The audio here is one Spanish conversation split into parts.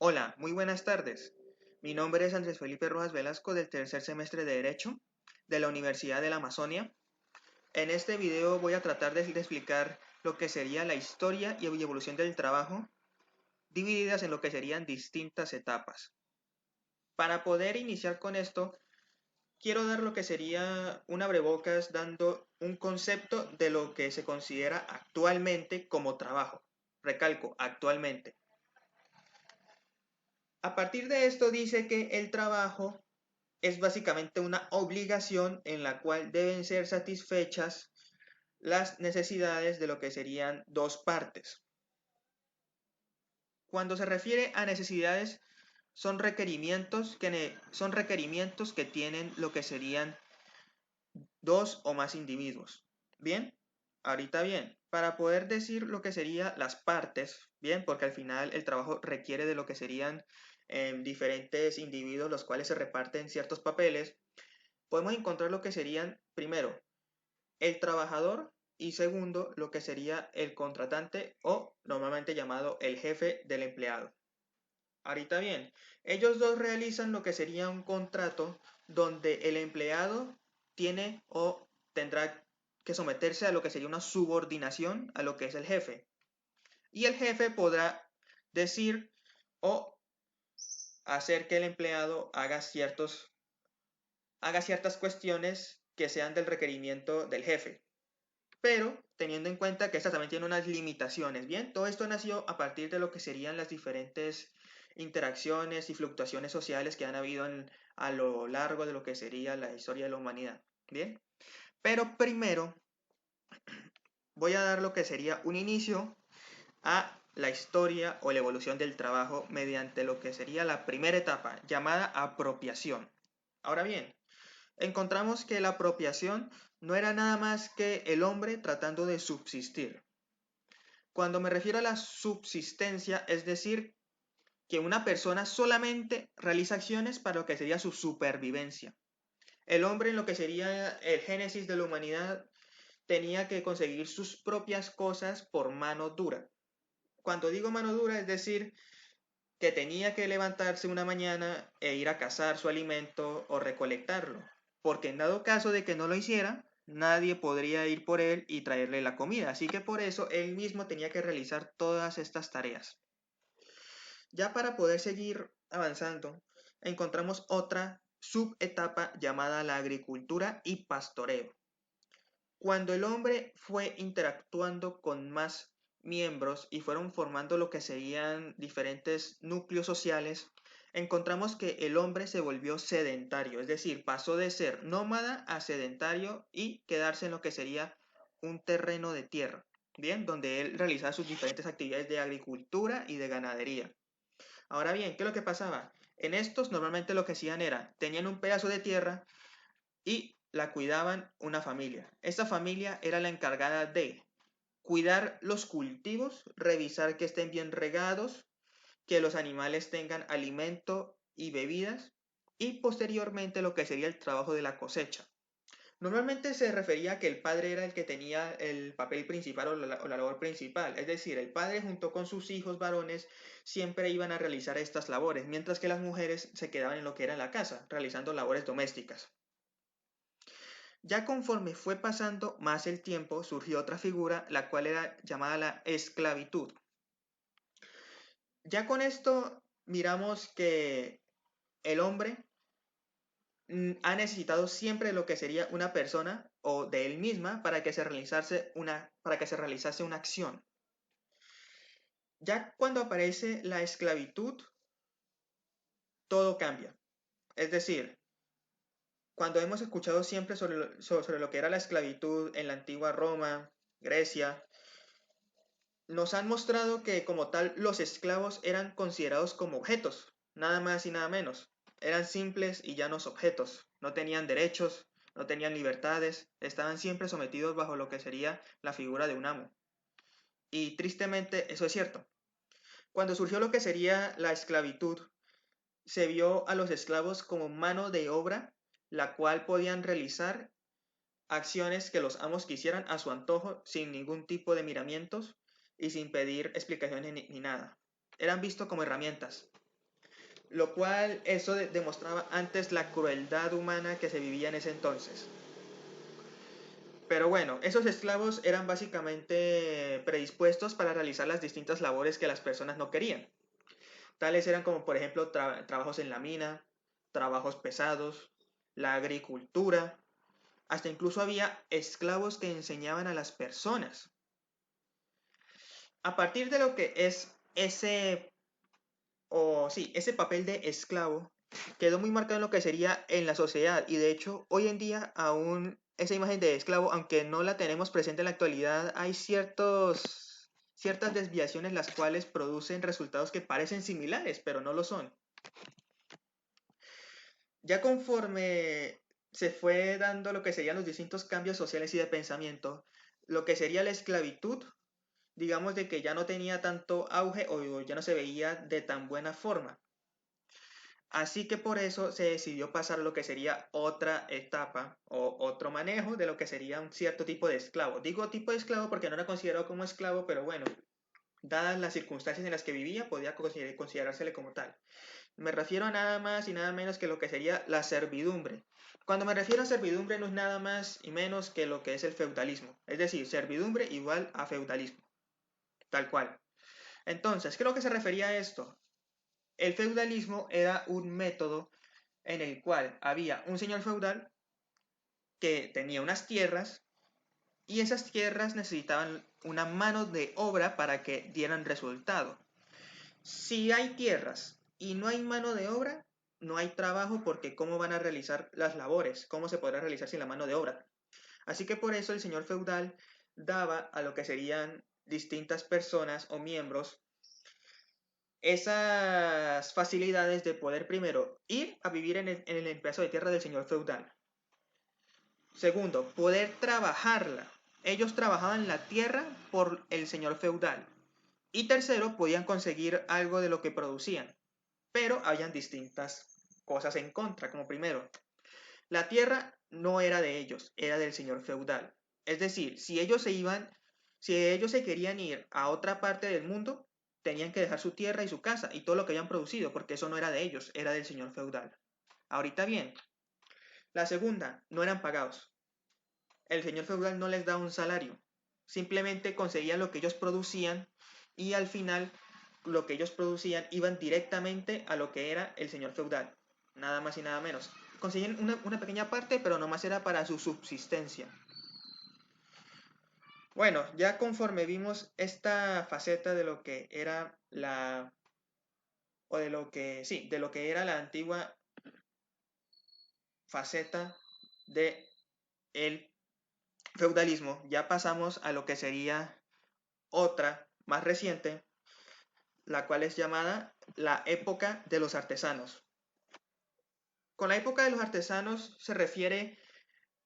Hola, muy buenas tardes. Mi nombre es Andrés Felipe Rojas Velasco del tercer semestre de Derecho de la Universidad de la Amazonia. En este video voy a tratar de explicar lo que sería la historia y evolución del trabajo, divididas en lo que serían distintas etapas. Para poder iniciar con esto, quiero dar lo que sería un abrebocas dando un concepto de lo que se considera actualmente como trabajo. Recalco, actualmente. A partir de esto dice que el trabajo es básicamente una obligación en la cual deben ser satisfechas las necesidades de lo que serían dos partes. Cuando se refiere a necesidades, son requerimientos que tienen lo que serían dos o más individuos. Bien, ahorita bien, para poder decir lo que serían las partes, bien, porque al final el trabajo requiere de lo que serían diferentes individuos los cuales se reparten ciertos papeles, podemos encontrar lo que serían, primero, el trabajador y segundo, lo que sería el contratante o normalmente llamado el jefe del empleado. Ahorita bien, ellos dos realizan lo que sería un contrato donde el empleado tiene o tendrá que someterse a lo que sería una subordinación a lo que es el jefe. Y el jefe podrá decir o hacer que el empleado haga ciertas cuestiones que sean del requerimiento del jefe, pero teniendo en cuenta que esta también tiene unas limitaciones. Bien, todo esto nació a partir de lo que serían las diferentes interacciones y fluctuaciones sociales que han habido a lo largo de lo que sería la historia de la humanidad. Bien, pero primero voy a dar lo que sería un inicio a la historia o la evolución del trabajo mediante lo que sería la primera etapa llamada apropiación. Ahora bien, encontramos que la apropiación no era nada más que el hombre tratando de subsistir. Cuando me refiero a la subsistencia, es decir, que una persona solamente realiza acciones para lo que sería su supervivencia. El hombre en lo que sería el génesis de la humanidad tenía que conseguir sus propias cosas por mano dura. Cuando digo mano dura, es decir, que tenía que levantarse una mañana e ir a cazar su alimento o recolectarlo, porque en dado caso de que no lo hiciera, nadie podría ir por él y traerle la comida, así que por eso él mismo tenía que realizar todas estas tareas. Ya para poder seguir avanzando, encontramos otra subetapa llamada la agricultura y pastoreo. Cuando el hombre fue interactuando con más miembros y fueron formando lo que serían diferentes núcleos sociales, encontramos que el hombre se volvió sedentario, es decir, pasó de ser nómada a sedentario y quedarse en lo que sería un terreno de tierra, bien, donde él realizaba sus diferentes actividades de agricultura y de ganadería. Ahora bien, ¿qué es lo que pasaba? En estos normalmente lo que hacían era, tenían un pedazo de tierra y la cuidaban una familia. Esta familia era la encargada de cuidar los cultivos, revisar que estén bien regados, que los animales tengan alimento y bebidas, y posteriormente lo que sería el trabajo de la cosecha. Normalmente se refería a que el padre era el que tenía el papel principal o la labor principal, es decir, el padre junto con sus hijos varones siempre iban a realizar estas labores, mientras que las mujeres se quedaban en lo que era la casa, realizando labores domésticas. Ya conforme fue pasando más el tiempo, surgió otra figura, la cual era llamada la esclavitud. Ya con esto miramos que el hombre ha necesitado siempre lo que sería una persona o de él misma para que se realizase una acción. Ya cuando aparece la esclavitud, todo cambia. Es decir, cuando hemos escuchado siempre sobre lo que era la esclavitud en la antigua Roma, Grecia, nos han mostrado que como tal los esclavos eran considerados como objetos, nada más y nada menos. Eran simples y llanos objetos, no tenían derechos, no tenían libertades, estaban siempre sometidos bajo lo que sería la figura de un amo. Y tristemente eso es cierto. Cuando surgió lo que sería la esclavitud, se vio a los esclavos como mano de obra, la cual podían realizar acciones que los amos quisieran a su antojo sin ningún tipo de miramientos y sin pedir explicaciones ni nada. Eran vistos como herramientas. lo cual eso demostraba antes la crueldad humana que se vivía en ese entonces. Pero bueno, esos esclavos eran básicamente predispuestos para realizar las distintas labores que las personas no querían. Tales eran como por ejemplo trabajos en la mina, trabajos pesados, la agricultura, hasta incluso había esclavos que enseñaban a las personas. A partir de lo que es ese papel de esclavo, quedó muy marcado en lo que sería en la sociedad y de hecho hoy en día aún esa imagen de esclavo, aunque no la tenemos presente en la actualidad, hay ciertas desviaciones las cuales producen resultados que parecen similares, pero no lo son. Ya conforme se fue dando lo que serían los distintos cambios sociales y de pensamiento, lo que sería la esclavitud, digamos de que ya no tenía tanto auge o ya no se veía de tan buena forma. Así que por eso se decidió pasar a lo que sería otra etapa o otro manejo de lo que sería un cierto tipo de esclavo. Digo tipo de esclavo porque no era considerado como esclavo, pero bueno, dadas las circunstancias en las que vivía, podía considerársele como tal. Me refiero a nada más y nada menos que lo que sería la servidumbre. Cuando me refiero a servidumbre no es nada más y menos que lo que es el feudalismo. Es decir, servidumbre igual a feudalismo. Tal cual. Entonces, ¿qué es lo que se refería a esto? El feudalismo era un método en el cual había un señor feudal que tenía unas tierras y esas tierras necesitaban una mano de obra para que dieran resultado. Si hay tierras y no hay mano de obra, no hay trabajo porque ¿cómo van a realizar las labores? ¿Cómo se podrá realizar sin la mano de obra? Así que por eso el señor feudal daba a lo que serían distintas personas o miembros esas facilidades de poder primero ir a vivir en el pedazo de tierra del señor feudal. Segundo, poder trabajarla. Ellos trabajaban la tierra por el señor feudal. Y tercero, podían conseguir algo de lo que producían. Pero habían distintas cosas en contra, como primero, la tierra no era de ellos, era del señor feudal. Es decir, si ellos se querían ir a otra parte del mundo, tenían que dejar su tierra y su casa y todo lo que habían producido, porque eso no era de ellos, era del señor feudal. Ahorita bien, la segunda, no eran pagados. El señor feudal no les daba un salario, simplemente conseguían lo que ellos producían y al final lo que ellos producían iban directamente a lo que era el señor feudal, nada más y nada menos. Conseguían una pequeña parte, pero nomás era para su subsistencia. Bueno, ya conforme vimos esta faceta de lo que era de lo que era la antigua faceta de el feudalismo, ya pasamos a lo que sería otra más reciente, la cual es llamada la época de los artesanos. Con la época de los artesanos se refiere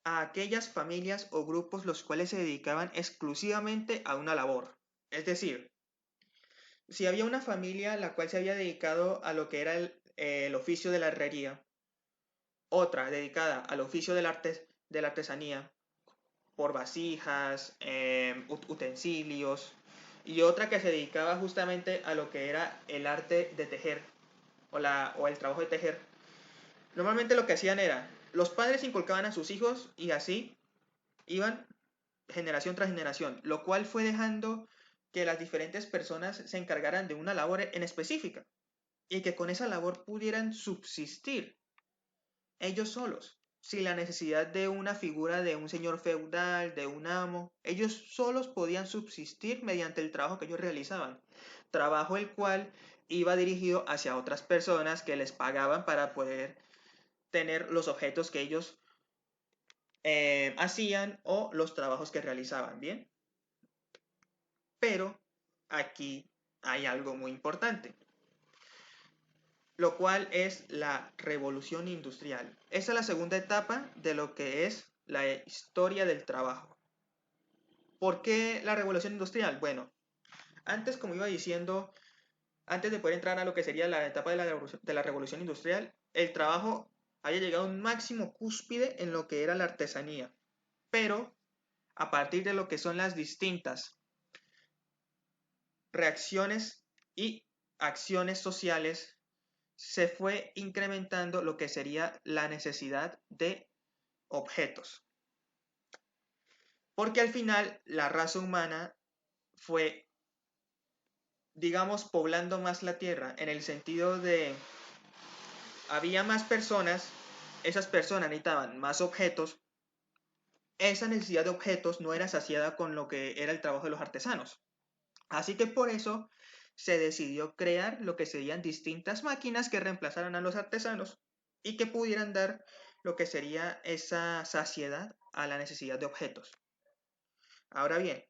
a aquellas familias o grupos los cuales se dedicaban exclusivamente a una labor. Es decir, si había una familia la cual se había dedicado a lo que era el oficio de la herrería, otra dedicada al oficio de la artesanía, por vasijas, utensilios, y otra que se dedicaba justamente a lo que era el arte de tejer o el trabajo de tejer. Normalmente lo que hacían era, los padres inculcaban a sus hijos y así iban generación tras generación, lo cual fue dejando que las diferentes personas se encargaran de una labor en específica y que con esa labor pudieran subsistir ellos solos, sin la necesidad de una figura de un señor feudal, de un amo. Ellos solos podían subsistir mediante el trabajo que ellos realizaban, trabajo el cual iba dirigido hacia otras personas que les pagaban para poder tener los objetos que ellos hacían o los trabajos que realizaban, ¿bien? Pero aquí hay algo muy importante, lo cual es la revolución industrial. Esa es la segunda etapa de lo que es la historia del trabajo. ¿Por qué la revolución industrial? Bueno, antes, como iba diciendo, antes de poder entrar a lo que sería la etapa de la revolución industrial, el trabajo haya llegado a un máximo cúspide en lo que era la artesanía. Pero a partir de lo que son las distintas reacciones y acciones sociales, se fue incrementando lo que sería la necesidad de objetos. Porque al final la raza humana fue, digamos, poblando más la Tierra en el sentido de había más personas, esas personas necesitaban más objetos, esa necesidad de objetos no era saciada con lo que era el trabajo de los artesanos. Así que por eso se decidió crear lo que serían distintas máquinas que reemplazaran a los artesanos y que pudieran dar lo que sería esa saciedad a la necesidad de objetos. Ahora bien,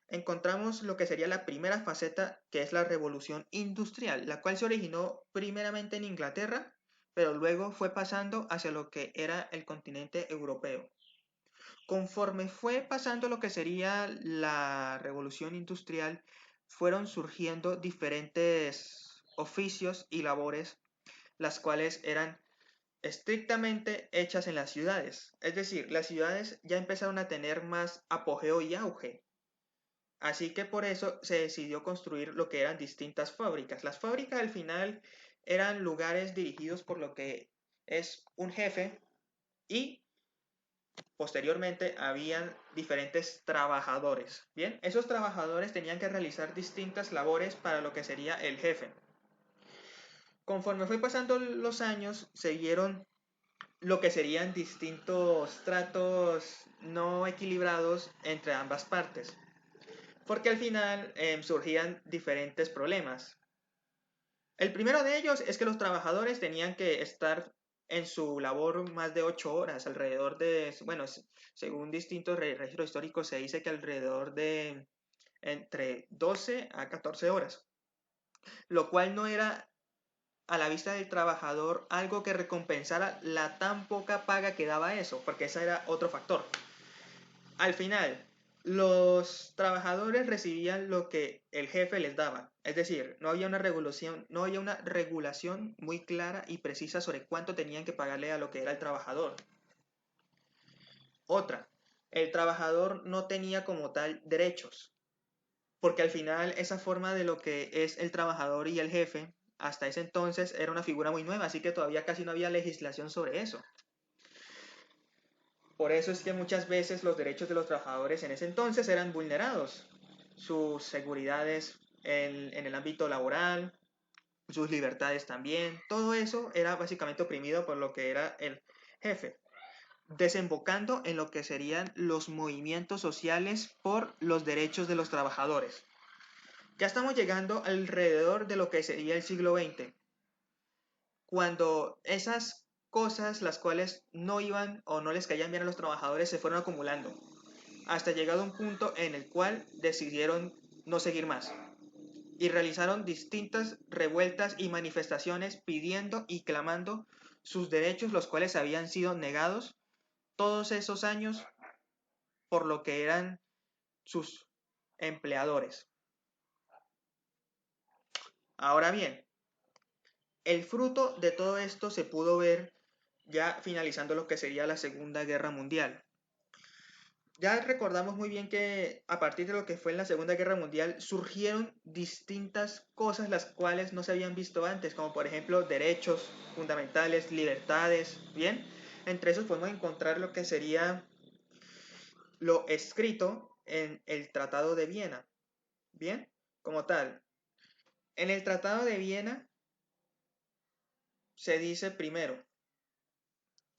encontramos lo que sería la primera faceta, que es la revolución industrial, la cual se originó primeramente en Inglaterra, pero luego fue pasando hacia lo que era el continente europeo. Conforme fue pasando lo que sería la revolución industrial, fueron surgiendo diferentes oficios y labores, las cuales eran estrictamente hechas en las ciudades. Es decir, las ciudades ya empezaron a tener más apogeo y auge. Así que por eso se decidió construir lo que eran distintas fábricas. Las fábricas al final eran lugares dirigidos por lo que es un jefe y posteriormente habían diferentes trabajadores. Bien, esos trabajadores tenían que realizar distintas labores para lo que sería el jefe. Conforme fue pasando los años, se vieron lo que serían distintos tratos no equilibrados entre ambas partes, porque al final surgían diferentes problemas. El primero de ellos es que los trabajadores tenían que estar en su labor más de 8 horas, alrededor de, bueno, según distintos registros históricos se dice que alrededor de entre 12 a 14 horas, lo cual no era a la vista del trabajador algo que recompensara la tan poca paga que daba eso, porque ese era otro factor. Al final, los trabajadores recibían lo que el jefe les daba, es decir, no había una regulación muy clara y precisa sobre cuánto tenían que pagarle a lo que era el trabajador. Otra, el trabajador no tenía como tal derechos, porque al final esa forma de lo que es el trabajador y el jefe, hasta ese entonces era una figura muy nueva, así que todavía casi no había legislación sobre eso. Por eso es que muchas veces los derechos de los trabajadores en ese entonces eran vulnerados. Sus seguridades en el ámbito laboral, sus libertades también, todo eso era básicamente oprimido por lo que era el jefe, desembocando en lo que serían los movimientos sociales por los derechos de los trabajadores. Ya estamos llegando alrededor de lo que sería el siglo XX, cuando esas cosas las cuales no iban o no les caían bien a los trabajadores se fueron acumulando, hasta llegado un punto en el cual decidieron no seguir más y realizaron distintas revueltas y manifestaciones pidiendo y clamando sus derechos, los cuales habían sido negados todos esos años por lo que eran sus empleadores. Ahora bien, el fruto de todo esto se pudo ver ya finalizando lo que sería la Segunda Guerra Mundial. Ya recordamos muy bien que a partir de lo que fue en la Segunda Guerra Mundial surgieron distintas cosas las cuales no se habían visto antes, como por ejemplo derechos fundamentales, libertades, ¿bien? Entre esos podemos encontrar lo que sería lo escrito en el Tratado de Viena, ¿bien? Como tal, en el Tratado de Viena se dice primero,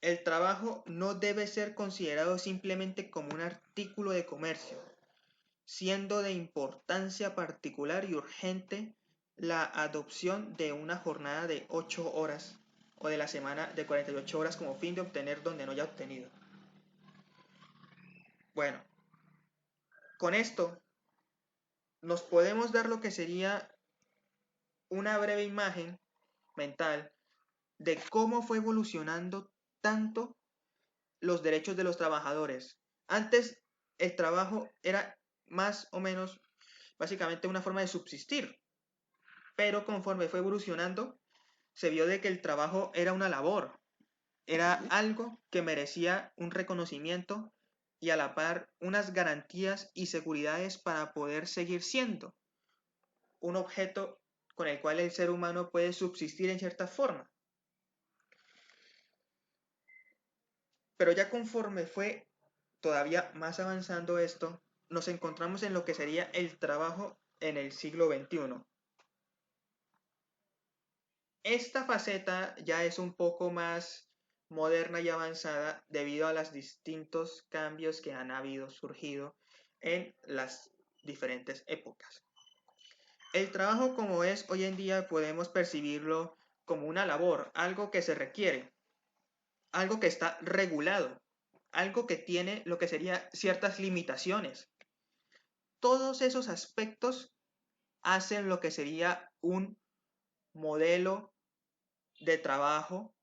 el trabajo no debe ser considerado simplemente como un artículo de comercio, siendo de importancia particular y urgente la adopción de una jornada de 8 horas o de la semana de 48 horas como fin de obtener donde no haya obtenido. Bueno, con esto nos podemos dar lo que sería una breve imagen mental de cómo fue evolucionando tanto los derechos de los trabajadores. Antes el trabajo era más o menos básicamente una forma de subsistir, pero conforme fue evolucionando se vio de que el trabajo era una labor, era algo que merecía un reconocimiento y a la par unas garantías y seguridades para poder seguir siendo un objeto con el cual el ser humano puede subsistir en cierta forma. Pero ya conforme fue todavía más avanzando esto, nos encontramos en lo que sería el trabajo en el siglo XXI. Esta faceta ya es un poco más moderna y avanzada debido a los distintos cambios que han habido surgido en las diferentes épocas. El trabajo como es hoy en día podemos percibirlo como una labor, algo que se requiere, algo que está regulado, algo que tiene lo que sería ciertas limitaciones. Todos esos aspectos hacen lo que sería un modelo de trabajo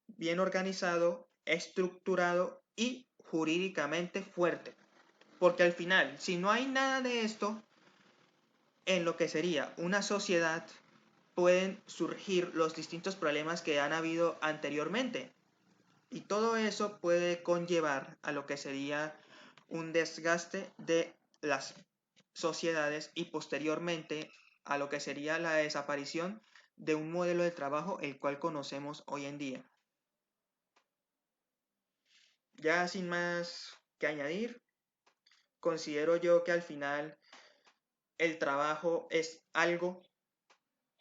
bien organizado, estructurado y jurídicamente fuerte. Porque al final, si no hay nada de esto, en lo que sería una sociedad, pueden surgir los distintos problemas que han habido anteriormente. Y todo eso puede conllevar a lo que sería un desgaste de las sociedades y posteriormente a lo que sería la desaparición de un modelo de trabajo el cual conocemos hoy en día. Ya sin más que añadir, considero yo que al final el trabajo es algo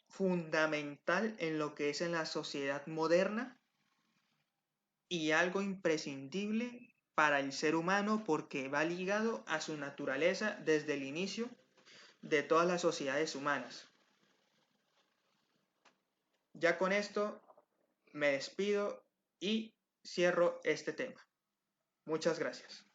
fundamental en lo que es en la sociedad moderna y algo imprescindible para el ser humano porque va ligado a su naturaleza desde el inicio de todas las sociedades humanas. Ya con esto me despido y cierro este tema. Muchas gracias.